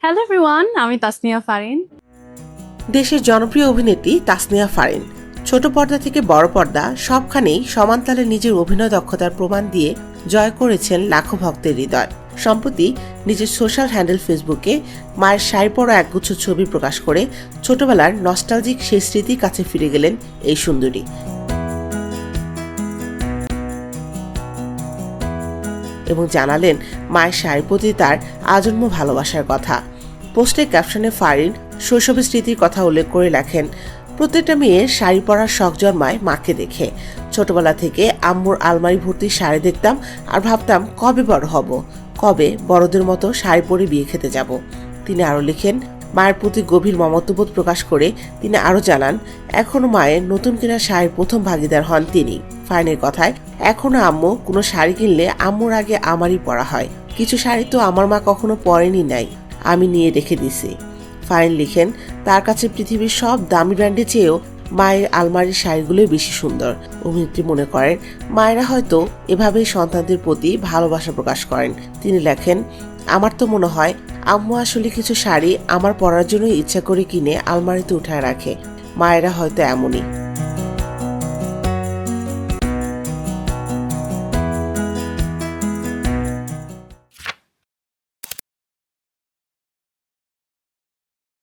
Hello everyone, আমি তাসনিয়া ফারিন। দেশের জনপ্রিয় অভিনেত্রী তাসনিয়া ফারিন ছোট পর্দা থেকে বড় পর্দা সবখানেই সমান তালে নিজের অভিনয় দক্ষতার প্রমাণ দিয়ে জয় করেছেন লাখো ভক্তের হৃদয়। সম্প্রতি নিজের সোশ্যাল হ্যান্ডেল ফেসবুকে মায়ের শাড়ি পরা একগুচ্ছ ছবি প্রকাশ করে ছোটবেলার নস্টালজিক সেই স্মৃতির কাছে ফিরে গেলেন এই সুন্দরী এবং জানালেন মায়ের শাড়ির প্রতি তার আজন্ম ভালোবাসার কথা। পোস্টের ক্যাপশনে ফারিন শৈশবের স্মৃতির কথা উল্লেখ করে লেখেন, প্রত্যেকটা মেয়ের শাড়ি পরার শখ জন্মায় মাকে দেখে। ছোটবেলা থেকে আম্মুর আলমারি ভর্তি শাড়ি দেখতাম আর ভাবতাম কবে বড় হব, কবে বড়দের মতো শাড়ি পরে বিয়ে খেতে যাব। তিনি আরও লিখেন, মায়ের প্রতি গভীর মমত্ববোধ প্রকাশ করে তিনি আরও জানান, এখনও মায়ের নতুন কেনা শাড়ির প্রথম ভাগিদার হন তিনি। ফারিনের কথায়, এখনো আম্মু কোনো শাড়ি কিনলে আম্মুর আগে আমারই পরা হয়। কিছু শাড়ি তো আমার মা কখনো পরেনি নাই, আমি নিয়ে রেখে দিছি। ফারিন লিখেন, তার কাছে পৃথিবীর সব দামি ব্র্যান্ডের চেয়েও মায়ের আলমারির শাড়িগুলোই বেশি সুন্দর। অভিনেত্রী মনে করেন, মায়েরা হয়তো এভাবেই সন্তানদের প্রতি ভালোবাসা প্রকাশ করেন। তিনি লেখেন, আমার তো মনে হয় আম্মু আসলে কিছু শাড়ি আমার পরার জন্য ইচ্ছা করে কিনে আলমারিতে উঠায় রাখে। মায়েরা হয়তো এমনই।